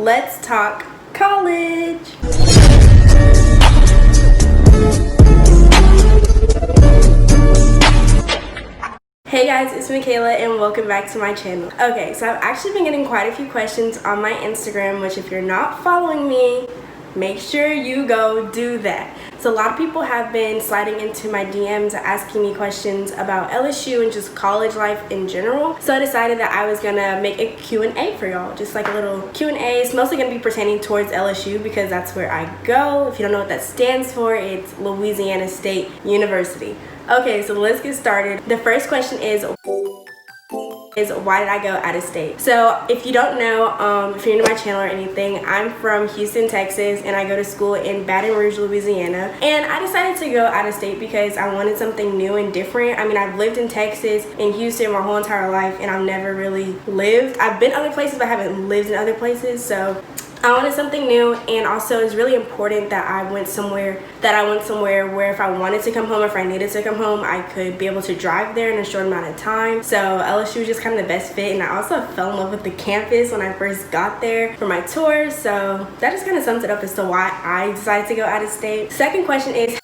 let's talk college. Hey guys, it's Michaela and welcome back to my channel. Okay, so I've actually been getting quite a few questions on my Instagram, which if you're not following me, make sure you go do that. So a lot of people have been sliding into my DMs asking me questions about LSU and just college life in general. So I decided that I was gonna make a Q&A for y'all, just like a little Q&A. It's mostly gonna be pertaining towards LSU because that's where I go. If you don't know what that stands for, it's Louisiana State University. Okay, so let's get started. The first question is why did I go out of state? So if you don't know, if you're new to my channel or anything, I'm from Houston, Texas, and I go to school in Baton Rouge, Louisiana. And I decided to go out of state because I wanted something new and different. I mean, I've lived in Texas and Houston my whole entire life, and I've never really lived. I've been other places, but I haven't lived in other places. So I wanted something new, and also it's really important that I went somewhere where if I wanted to come home, if I needed to come home, I could be able to drive there in a short amount of time. So LSU was just kind of the best fit, and I also fell in love with the campus when I first got there for my tour. So that just kind of sums it up as to why I decided to go out of state. Second question is,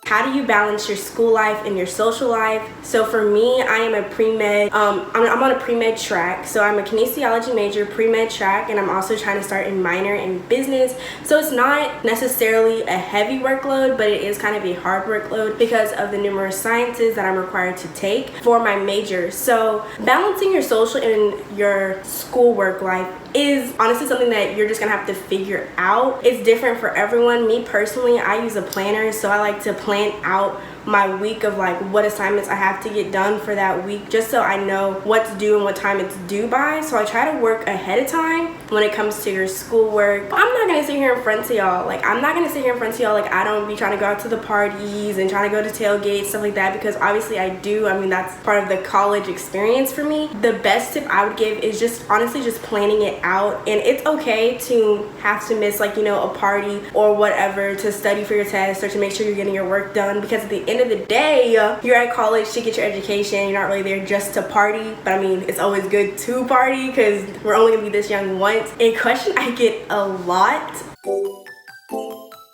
how do you balance your school life and your social life? So for me, I am a pre-med, I'm on a pre-med track. So I'm a kinesiology major, pre-med track, and I'm also trying to start a minor in business. So it's not necessarily a heavy workload, but it is kind of a hard workload because of the numerous sciences that I'm required to take for my major. So balancing your social and your schoolwork life is honestly something that you're just gonna have to figure out. It's different for everyone. Me personally, I use a planner, so I like to plan out my week of like what assignments I have to get done for that week, just so I know what to do and what time it's due by. So I try to work ahead of time when it comes to your schoolwork. I'm not gonna sit here in front of y'all like I don't be trying to go out to the parties and trying to go to tailgates, stuff like that, because obviously I do. I mean, that's part of the college experience for me. The best tip I would give is just honestly just planning it out. And it's okay to have to miss, like, you know, a party or whatever to study for your test or to make sure you're getting your work done, because at the end of the day, you're at college to get your education. You're not really there just to party, but I mean, it's always good to party because we're only gonna be this young once. A question I get a lot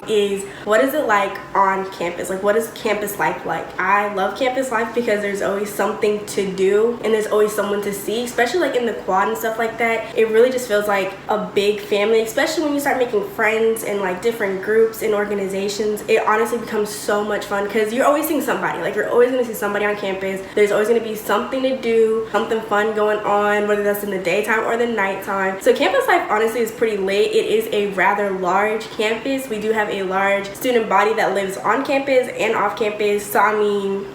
is, what is it like on campus? Like, what is campus life like? I love campus life because there's always something to do and there's always someone to see, especially like in the quad and stuff like that. It really just feels like a big family, especially when you start making friends in like different groups and organizations. It honestly becomes so much fun because you're always seeing somebody. Like, you're always gonna see somebody on campus. There's always gonna be something to do, something fun going on, whether that's in the daytime or the nighttime. So campus life honestly is pretty lit. It is a rather large campus. We do have a large student body that lives on campus and off campus. So I mean,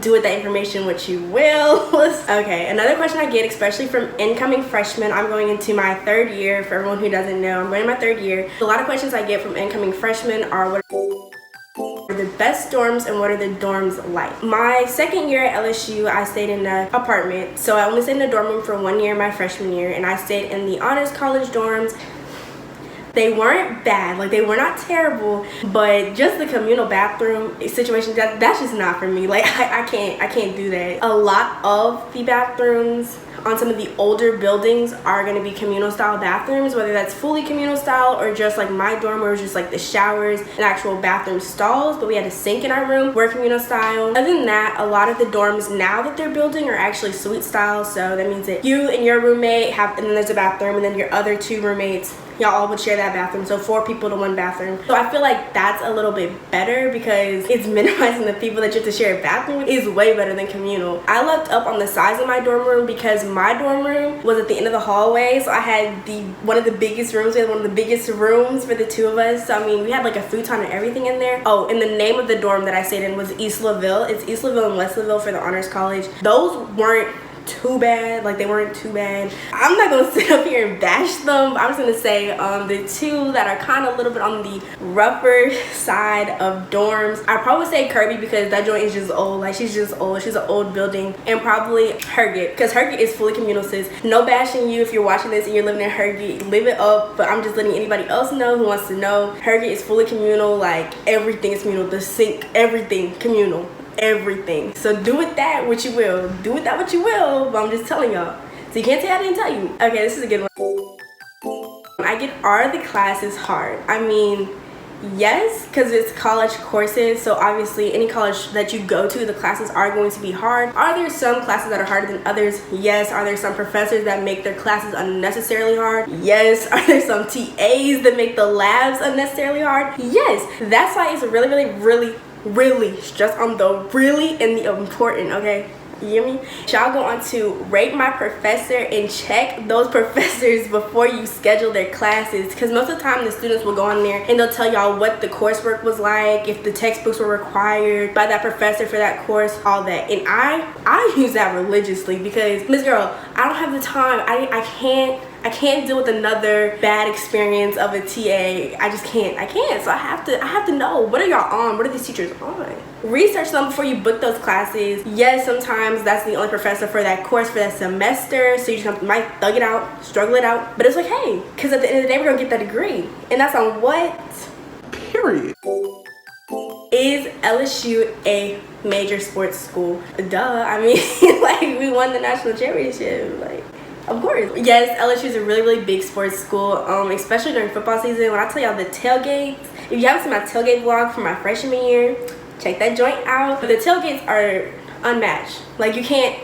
do with that information what you will. Okay, another question I get, especially from incoming freshmen, I'm going into my third year. For everyone who doesn't know, I'm going in my third year. A lot of questions I get from incoming freshmen are, what are the best dorms and what are the dorms like? My second year at LSU, I stayed in an apartment. So I only stayed in a dorm room for 1 year my freshman year, and I stayed in the honors college dorms. They weren't bad, like they were not terrible, but just the communal bathroom situation, that's just not for me. Like I can't do that. A lot of the bathrooms on some of the older buildings are going to be communal style bathrooms, whether that's fully communal style or just like my dorm where it was just like the showers and actual bathroom stalls, but we had a sink in our room, were communal style. Other than that, a lot of the dorms now that they're building are actually suite style. So that means that you and your roommate have, and then there's a bathroom, and then your other two roommates, y'all all would share that bathroom. So 4 people to 1 bathroom. So I feel like that's a little bit better because it's minimizing the people that you have to share a bathroom with. Is way better than communal. I looked up on the size of my dorm room because my dorm room was at the end of the hallway. So I had one of the biggest rooms. We had one of the biggest rooms for the 2 of us. So I mean, we had like a futon and everything in there. Oh, and the name of the dorm that I stayed in was East Laville. It's East Laville and West Laville for the honors college. Those weren't too bad. Like, they weren't too bad. I'm not gonna sit up here and bash them. I'm just gonna say the 2 that are kind of a little bit on the rougher side of dorms, I probably would say Kirby because that joint is just old. Like, she's just old. She's an old building. And probably Herget, because Herget is fully communal, sis. No bashing you if you're watching this and you're living in Herget. Live it up, but I'm just letting anybody else know who wants to know. Herget is fully communal. Like, everything is communal. The sink, everything communal. Everything. So do with that what you will. Do with that what you will, but I'm just telling y'all. So you can't say I didn't tell you. Okay, this is a good one. I get, are the classes hard? I mean, yes, because it's college courses, so obviously any college that you go to, the classes are going to be hard. Are there some classes that are harder than others? Yes. Are there some professors that make their classes unnecessarily hard? Yes. Are there some TAs that make the labs unnecessarily hard? Yes. That's why it's really stress on the really and the important, okay? You hear me? Y'all go on to rate my professor and check those professors before you schedule their classes, because most of the time the students will go on there and they'll tell y'all what the coursework was like, if the textbooks were required by that professor for that course, all that. And I use that religiously because, Miss Girl, I don't have the time. I can't deal with another bad experience of a TA. I just can't. So I have to know, what are y'all on? What are these teachers on? Research them before you book those classes. Yes, sometimes that's the only professor for that course for that semester, so you just might thug it out, struggle it out, but it's okay, because at the end of the day, we're gonna get that degree. And that's on what? Period. Is LSU a major sports school? Duh. I mean, like, we won the national championship. Like, of course. Yes, LSU is a really big sports school, especially during football season. When I tell y'all the tailgates, if you haven't seen my tailgate vlog from my freshman year, check that joint out. The tailgates are unmatched. Like, you can't,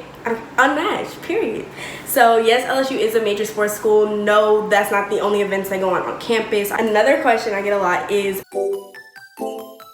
unmatched, period. So yes, LSU is a major sports school. No, that's not the only events that go on campus. Another question I get a lot is,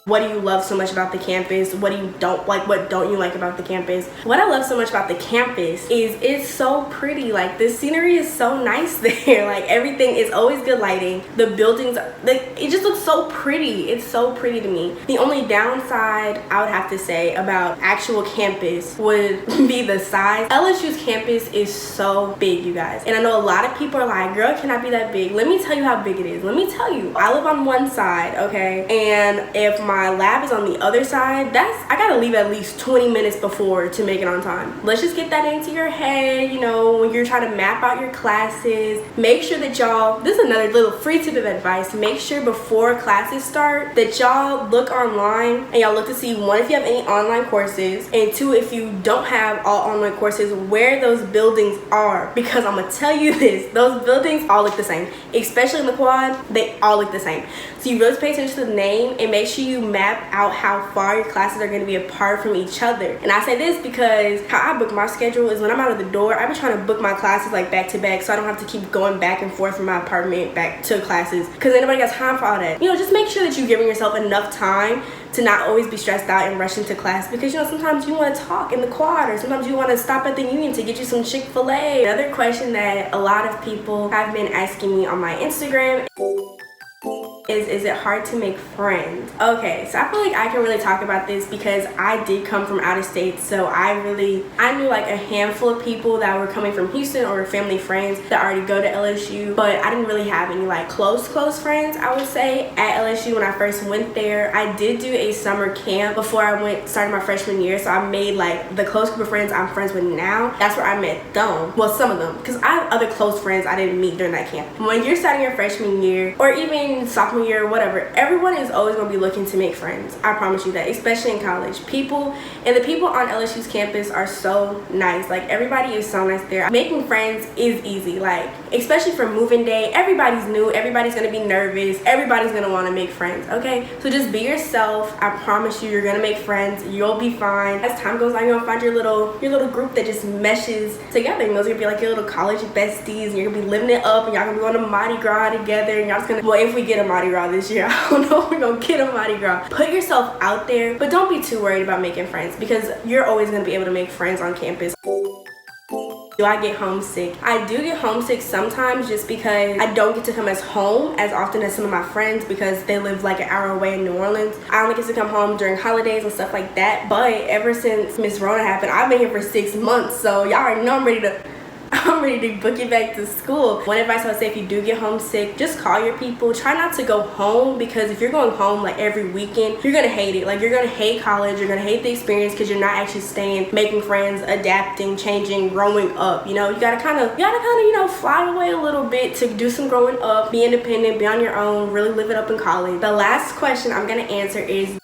what do you love so much about the campus? What do you don't like? What don't you like about the campus? What I love so much about the campus is it's so pretty. Like, the scenery is so nice there. Like, everything is always good lighting. The buildings, like, it just looks so pretty. It's so pretty to me. The only downside I would have to say about actual campus would be the size. LSU's campus is so big, you guys. And I know a lot of people are like, girl, it cannot be that big. Let me tell you how big it is. Let me tell you. I live on one side, okay? And if my lab is on the other side, I gotta leave at least 20 minutes before to make it on time. Let's just get that into your head, you know, when you're trying to map out your classes. Make sure that y'all, this is another little free tip of advice, make sure before classes start that y'all look online and y'all look to see, one, if you have any online courses, and two, if you don't have all online courses, where those buildings are. Because I'm gonna tell you this, those buildings all look the same, especially in the quad. They all look the same. So you really pay attention to the name and make sure you map out how far your classes are going to be apart from each other. And I say this because how I book my schedule is when I'm out of the door, I've been trying to book my classes like back to back, so I don't have to keep going back and forth from my apartment back to classes, because ain't nobody got time for all that. You know, just make sure that you're giving yourself enough time to not always be stressed out and rush into class, because, you know, sometimes you want to talk in the quad, or sometimes you want to stop at the Union to get you some Chick-fil-A. Another question that a lot of people have been asking me on my Instagram is it hard to make friends? Okay, so I feel like I can really talk about this because I did come from out of state, so I knew like a handful of people that were coming from Houston or started friends that already go to LSU, but I didn't really have any like close friends, I would say, at LSU when I first went there. I did do a summer camp before I started my freshman year, so I made like the close group of friends I'm friends with now. That's where I met them. Well, some of them, because I have other close friends I didn't meet during that camp. When you're starting your freshman year or even sophomore year or whatever, everyone is always going to be looking to make friends. I promise you that, especially in college. The people on LSU's campus are so nice. Like, everybody is so nice there. Making friends is easy, like, especially for moving day. Everybody's new, everybody's going to be nervous, everybody's going to want to make friends, okay? So just be yourself. I promise you're going to make friends. You'll be fine. As time goes on, you're going to find your little group that just meshes together, and those are going to be like your little college besties, and you're going to be living it up, and y'all going to be going to Mardi Gras together, and y'all just going to, well, if we get a Mardi Gras this year, I don't know if we're going to get a Mardi Gras. Put yourself out there, but don't be too worried about making friends, because you're always going to be able to make friends on campus. Do I get homesick? I do get homesick sometimes, just because I don't get to come home as often as some of my friends, because they live like an hour away in New Orleans. I only get to come home during holidays and stuff like that. But ever since Miss Rona happened, I've been here for 6 months, so y'all already know I'm ready to book it back to school. One advice I would say, if you do get homesick, just call your people. Try not to go home, because if you're going home like every weekend, you're gonna hate it. Like, you're gonna hate college, you're gonna hate the experience, because you're not actually staying, making friends, adapting, changing, growing up. You know, you gotta kind of you know, fly away a little bit to do some growing up, be independent, be on your own, really live it up in college. The last question I'm gonna answer is,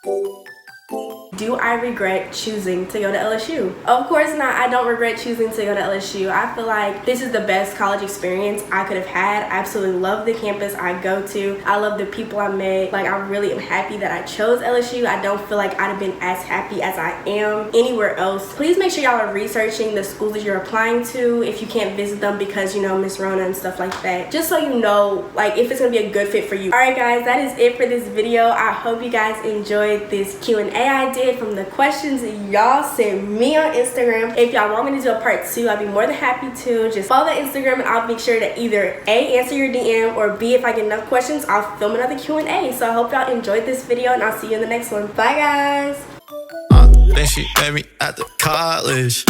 Do I regret choosing to go to LSU? Of course not. I don't regret choosing to go to LSU. I feel like this is the best college experience I could have had. I absolutely love the campus I go to. I love the people I met. Like, I really am happy that I chose LSU. I don't feel like I'd have been as happy as I am anywhere else. Please make sure y'all are researching the schools that you're applying to if you can't visit them because, you know, Miss Rona and stuff like that. Just so you know, like, if it's gonna be a good fit for you. Alright guys, that is it for this video. I hope you guys enjoyed this Q&A I did from the questions y'all sent me on Instagram. If y'all want me to do a part 2, I'd be more than happy to. Just follow the Instagram and I'll make sure to either A, answer your DM, or B, if I get enough questions, I'll film another Q&A. So I hope y'all enjoyed this video and I'll see you in the next one. Bye guys. Then she met me at the college.